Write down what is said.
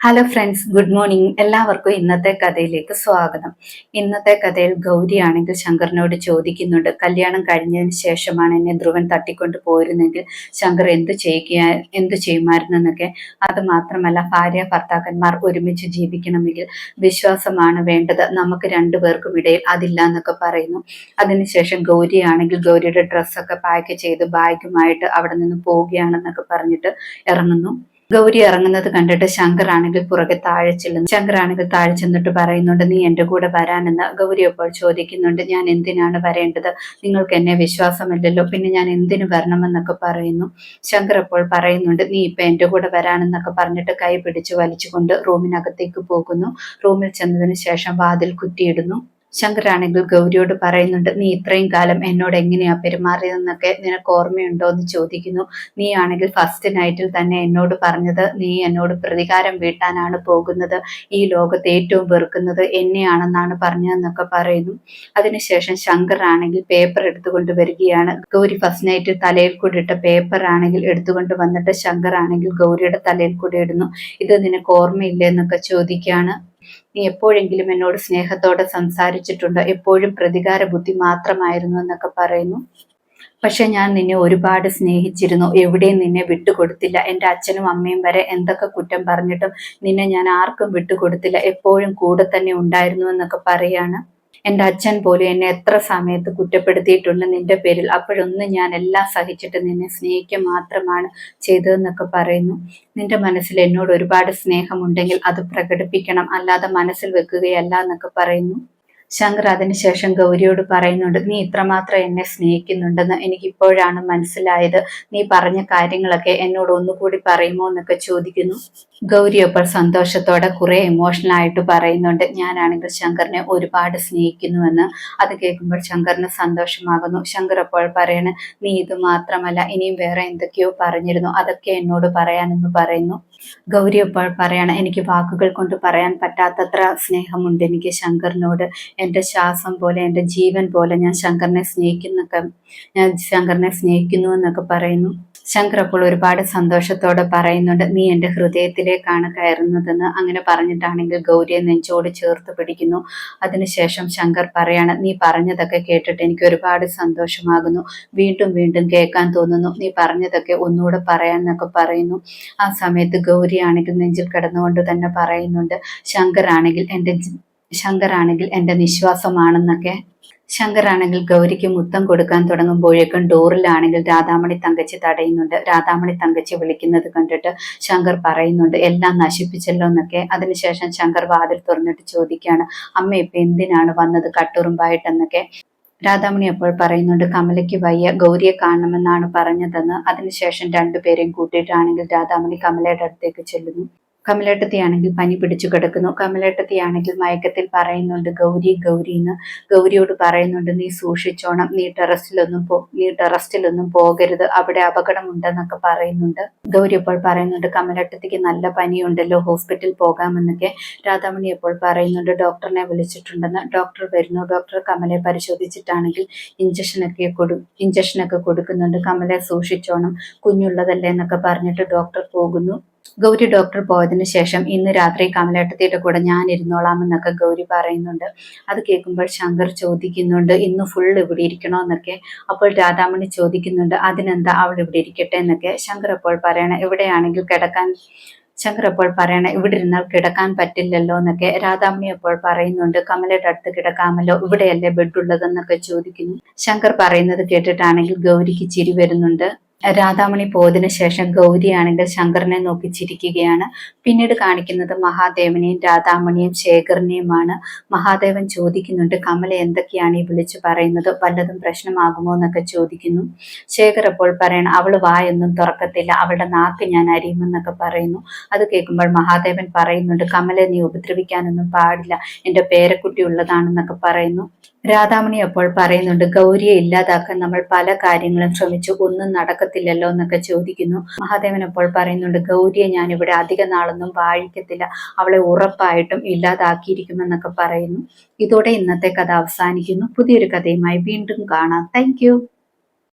Hello friends, good morning. എല്ലാവർക്കും ഇന്നത്തെ കഥയിലേക്ക് സ്വാഗതം. ഇന്നത്തെ കഥയിൽ ഗൗരിയാണെങ്കിൽ ശങ്കറിനോട് ചോദിക്കുന്നുണ്ട്, കല്യാണം കഴിഞ്ഞതിന് ശേഷമാണ് എന്നെ ധ്രുവൻ തട്ടിക്കൊണ്ട് പോയിരുന്നെങ്കിൽ ശങ്കർ എന്തു ചെയ്യുമായിരുന്നെന്നൊക്കെ. അത് മാത്രമല്ല, ഭാര്യ ഭർത്താക്കന്മാർ ഒരുമിച്ച് ജീവിക്കണമെങ്കിൽ വിശ്വാസമാണ് വേണ്ടത്, നമുക്ക് രണ്ടുപേർക്കും ഇടയിൽ അതില്ല എന്നൊക്കെ പറയുന്നു. അതിനുശേഷം ഗൗരിയാണെങ്കിൽ ഗൗരിയുടെ ഡ്രസ്സൊക്കെ പാക്ക് ചെയ്ത് ബാഗുമായിട്ട് അവിടെ നിന്ന് പോവുകയാണെന്നൊക്കെ പറഞ്ഞിട്ട് ഇറങ്ങുന്നു. ഗൗരി ഇറങ്ങുന്നത് കണ്ടിട്ട് ശങ്കർ ആണെങ്കിൽ പുറകെ താഴെ ചെല്ലുന്നു. ശങ്കർ ആണെങ്കിൽ താഴെ ചെന്നിട്ട് പറയുന്നുണ്ട്, നീ എന്റെ കൂടെ വരാനെന്ന്. ഗൗരി അപ്പോൾ ചോദിക്കുന്നുണ്ട്, ഞാൻ എന്തിനാണ് വരേണ്ടത്? നിങ്ങൾക്ക് എന്നെ വിശ്വാസമില്ലല്ലോ, പിന്നെ ഞാൻ എന്തിനു വരണമെന്നൊക്കെ പറയുന്നു. ശങ്കർ അപ്പോൾ പറയുന്നുണ്ട്, നീ ഇപ്പൊ എന്റെ കൂടെ വരാനെന്നൊക്കെ പറഞ്ഞിട്ട് കൈ പിടിച്ച് വലിച്ചുകൊണ്ട് റൂമിനകത്തേക്ക് പോകുന്നു. റൂമിൽ ചെന്നതിന് ശേഷം വാതിൽ കുറ്റിയിടുന്നു. ശങ്കരാണെങ്കിൽ ഗൗരിയോട് പറയുന്നുണ്ട്, നീ ഇത്രയും കാലം എന്നോട് എങ്ങനെയാ പെരുമാറിയതെന്നൊക്കെ നിനക്ക് ഓർമ്മയുണ്ടോ എന്ന് ചോദിക്കുന്നു. നീ ആണെങ്കിൽ ഫസ്റ്റ് നൈറ്റിൽ തന്നെ എന്നോട് പറഞ്ഞത് നീ എന്നോട് പ്രതികാരം വീട്ടാനാണ് പോകുന്നത്, ഈ ലോകത്ത് ഏറ്റവും വെറുക്കുന്നത് എന്നെയാണെന്നാണ് പറഞ്ഞതെന്നൊക്കെ പറയുന്നു. അതിനുശേഷം ശങ്കർ ആണെങ്കിൽ പേപ്പർ എടുത്തുകൊണ്ട് വരികയാണ്. ഗൗരി ഫസ്റ്റ് നൈറ്റിൽ തലയിൽ കൂടി ഇട്ട പേപ്പർ ആണെങ്കിൽ എടുത്തുകൊണ്ട് വന്നിട്ട് ശങ്കർ ആണെങ്കിൽ ഗൗരിയുടെ തലയിൽ കൂടി ഇടുന്നു. ഇത് നിനക്ക് ഓർമ്മയില്ലേ എന്നൊക്കെ ചോദിക്കുകയാണ്. നീ എപ്പോഴെങ്കിലും എന്നോട് സ്നേഹത്തോടെ സംസാരിച്ചിട്ടുണ്ടോ? എപ്പോഴും പ്രതികാര ബുദ്ധി മാത്രമായിരുന്നു എന്നൊക്കെ പറയുന്നു. പക്ഷെ ഞാൻ നിന്നെ ഒരുപാട് സ്നേഹിച്ചിരുന്നു, എവിടെയും നിന്നെ വിട്ടുകൊടുത്തില്ല. എൻ്റെ അച്ഛനും അമ്മയും വരെ എന്തൊക്കെ കുറ്റം പറഞ്ഞിട്ടും നിന്നെ ഞാൻ ആർക്കും വിട്ടുകൊടുത്തില്ല, എപ്പോഴും കൂടെ തന്നെ ഉണ്ടായിരുന്നു എന്നൊക്കെ പറയാണ്. എൻ്റെ അച്ഛൻ പോലും എന്നെ എത്ര സമയത്ത് കുറ്റപ്പെടുത്തിയിട്ടുണ്ട് നിന്റെ പേരിൽ, അപ്പോഴൊന്നും ഞാൻ എല്ലാം സഹിച്ചിട്ട് നിന്നെ സ്നേഹിക്കുക മാത്രമാണ് ചെയ്തതെന്നൊക്കെ പറയുന്നു. നിന്റെ മനസ്സിൽ എന്നോട് ഒരുപാട് സ്നേഹമുണ്ടെങ്കിൽ അത് പ്രകടിപ്പിക്കണം, അല്ലാതെ മനസ്സിൽ വെക്കുകയല്ല എന്നൊക്കെ പറയുന്നു. ശങ്കർ അതിനുശേഷം ഗൗരിയോട് പറയുന്നുണ്ട്, നീ ഇത്രമാത്രം എന്നെ സ്നേഹിക്കുന്നുണ്ടെന്ന് എനിക്കിപ്പോഴാണ് മനസ്സിലായത്, നീ പറഞ്ഞ കാര്യങ്ങളൊക്കെ എന്നോട് ഒന്നുകൂടി പറയുമോ എന്നൊക്കെ ചോദിക്കുന്നു. ഗൗരി അപ്പോൾ സന്തോഷത്തോടെ കുറെ എമോഷണൽ ആയിട്ട് പറയുന്നുണ്ട്, ഞാനാണെങ്കിൽ ശങ്കറിനെ ഒരുപാട് സ്നേഹിക്കുന്നുവെന്ന്. അത് കേൾക്കുമ്പോൾ ശങ്കറിന് സന്തോഷമാകുന്നു. ശങ്കർ അപ്പോൾ പറയണ, നീ ഇത് മാത്രമല്ല ഇനിയും വേറെ എന്തൊക്കെയോ പറഞ്ഞിരുന്നു, അതൊക്കെ എന്നോട് പറയാനെന്ന് പറയുന്നു. ഗൗരി അപ്പോൾ പറയണ, എനിക്ക് വാക്കുകൾ കൊണ്ട് പറയാൻ പറ്റാത്തത്ര സ്നേഹമുണ്ട് എനിക്ക് ശങ്കറിനോട്. എൻ്റെ ശ്വാസം പോലെ, എൻ്റെ ജീവൻ പോലെ ഞാൻ ശങ്കറിനെ സ്നേഹിക്കുന്നു എന്നൊക്കെ പറയുന്നു. ശങ്കർ അപ്പോൾ ഒരുപാട് സന്തോഷത്തോടെ പറയുന്നുണ്ട്, നീ എൻ്റെ ഹൃദയത്തിലേക്കാണ് കയറുന്നതെന്ന്. അങ്ങനെ പറഞ്ഞിട്ടാണെങ്കിൽ ഗൗരിയെ നെഞ്ചോട് ചേർത്ത് പിടിക്കുന്നു. അതിനുശേഷം ശങ്കർ പറയാണ്, നീ പറഞ്ഞതൊക്കെ കേട്ടിട്ട് എനിക്ക് ഒരുപാട് സന്തോഷമാകുന്നു, വീണ്ടും വീണ്ടും കേൾക്കാൻ തോന്നുന്നു, നീ പറഞ്ഞതൊക്കെ ഒന്നുകൂടെ പറയാന്നൊക്കെ പറയുന്നു. ആ സമയത്ത് ഗൗരി ആണെങ്കിൽ നെഞ്ചിൽ കിടന്നുകൊണ്ട് തന്നെ പറയുന്നുണ്ട്, ശങ്കർ ആണെങ്കിൽ എൻ്റെ നിശ്വാസമാണെന്നൊക്കെ. ശങ്കർ ആണെങ്കിൽ ഗൗരിക്ക് മുത്തം കൊടുക്കാൻ തുടങ്ങുമ്പോഴേക്കും ഡോറിലാണെങ്കിൽ രാധാമണി തങ്കച്ചി തടയുന്നുണ്ട്. രാധാമണി തങ്കച്ചി വിളിക്കുന്നത് കണ്ടിട്ട് ശങ്കർ പറയുന്നുണ്ട്, എല്ലാം നശിപ്പിച്ചല്ലോ എന്നൊക്കെ. അതിനുശേഷം ശങ്കർ വാതിൽ തുറന്നിട്ട് ചോദിക്കുകയാണ്, അമ്മ ഇപ്പൊ എന്തിനാണ് വന്നത് കട്ടുറുമ്പായിട്ടെന്നൊക്കെ. രാധാമണി അപ്പോൾ പറയുന്നുണ്ട്, കമലയ്ക്ക് വയ്യ, ഗൗരിയെ കാണണമെന്നാണ് പറഞ്ഞതെന്ന്. അതിനുശേഷം രണ്ടുപേരെയും കൂട്ടിയിട്ടാണെങ്കിൽ രാധാമണി കമലയുടെ അടുത്തേക്ക് ചെല്ലുന്നു. കമലേട്ടത്തിയാണെങ്കിൽ പനി പിടിച്ചു കിടക്കുന്നു. കമലേട്ടത്തിയാണെങ്കിൽ മയക്കത്തിൽ പറയുന്നുണ്ട്, ഗൗരി ഗൗരി എന്ന്. ഗൗരിയോട് പറയുന്നുണ്ട്, നീ സൂക്ഷിച്ചോണം, നീ ടെറസ്റ്റിലൊന്നും പോകരുത്, അവിടെ അപകടമുണ്ടെന്നൊക്കെ പറയുന്നുണ്ട്. ഗൗരി അപ്പോൾ പറയുന്നുണ്ട്, കമലേട്ടത്തിക്ക് നല്ല പനിയുണ്ടല്ലോ, ഹോസ്പിറ്റലിൽ പോകാമെന്നൊക്കെ. രാധാമണി അപ്പോൾ പറയുന്നുണ്ട്, ഡോക്ടറിനെ വിളിച്ചിട്ടുണ്ടെന്ന്. ഡോക്ടർ വരുന്നു. ഡോക്ടർ കമലയെ പരിശോധിച്ചിട്ടാണെങ്കിൽ ഇഞ്ചക്ഷനൊക്കെ കൊടുക്കുന്നുണ്ട്. കമലയെ സൂക്ഷിച്ചോണം, കുഞ്ഞുള്ളതല്ലേ എന്നൊക്കെ പറഞ്ഞിട്ട് ഡോക്ടർ പോകുന്നു. ഗൗരി ഡോക്ടർ പോയതിനു ശേഷം ഇന്ന് രാത്രി കമലേട്ടത്തിയുടെ കൂടെ ഞാൻ ഇരുന്നോളാം എന്നൊക്കെ ഗൗരി പറയുന്നുണ്ട്. അത് കേൾക്കുമ്പോൾ ശങ്കർ ചോദിക്കുന്നുണ്ട്, ഇന്ന് ഫുൾ ഇവിടെ ഇരിക്കണോ എന്നൊക്കെ. അപ്പോൾ രാധാമണി ചോദിക്കുന്നുണ്ട്, അതിനെന്താ, അവൾ ഇവിടെ ഇരിക്കട്ടെ എന്നൊക്കെ. ശങ്കർ അപ്പോൾ പറയണ, ഇവിടെ ഇരുന്നാൽ കിടക്കാൻ പറ്റില്ലല്ലോ എന്നൊക്കെ. രാധാമണി അപ്പോൾ പറയുന്നുണ്ട്, കമലയുടെ അടുത്ത് കിടക്കാമല്ലോ, ഇവിടെയല്ലേ ബെഡുള്ളതെന്നൊക്കെ ചോദിക്കുന്നു. ശങ്കർ പറയുന്നത് കേട്ടിട്ടാണെങ്കിൽ ഗൗരിക്ക് ചിരി വരുന്നുണ്ട്. രാധാമണി പോയതിനു ശേഷം ഗൗരിയാണെങ്കിൽ ശങ്കറിനെ നോക്കി ചിരിക്കുകയാണ്. പിന്നീട് കാണിക്കുന്നത് മഹാദേവനെയും രാധാമണിയും ശേഖറിനെയുമാണ്. മഹാദേവൻ ചോദിക്കുന്നുണ്ട്, കമല എന്തൊക്കെയാണ് ഈ വിളിച്ചു പറയുന്നത്, വല്ലതും പ്രശ്നമാകുമോ എന്നൊക്കെ ചോദിക്കുന്നു. ശേഖർ അപ്പോൾ പറയണം, അവള് വായൊന്നും തുറക്കത്തില്ല, അവളുടെ നാക്ക് ഞാൻ അരിയുമെന്നൊക്കെ പറയുന്നു. അത് കേൾക്കുമ്പോൾ മഹാദേവൻ പറയുന്നുണ്ട്, കമലെ നീ ഉപദ്രവിക്കാനൊന്നും പാടില്ല, എൻ്റെ പേരക്കുട്ടി ഉള്ളതാണെന്നൊക്കെ പറയുന്നു. രാധാമണി അപ്പോൾ പറയുന്നുണ്ട്, ഗൗരിയെ ഇല്ലാതാക്കാൻ നമ്മൾ പല കാര്യങ്ങളും ശ്രമിച്ചു, ഒന്നും നടക്കത്തില്ലല്ലോ എന്നൊക്കെ ചോദിക്കുന്നു. മഹാദേവൻ അപ്പോൾ പറയുന്നുണ്ട്, ഗൗരിയെ ഞാൻ ഇവിടെ അധിക നാളൊന്നും വാഴിക്കത്തില്ല, അവളെ ഉറപ്പായിട്ടും ഇല്ലാതാക്കിയിരിക്കുമെന്നൊക്കെ പറയുന്നു. ഇതോടെ ഇന്നത്തെ കഥ അവസാനിക്കുന്നു. പുതിയൊരു കഥയുമായി വീണ്ടും കാണാം. താങ്ക്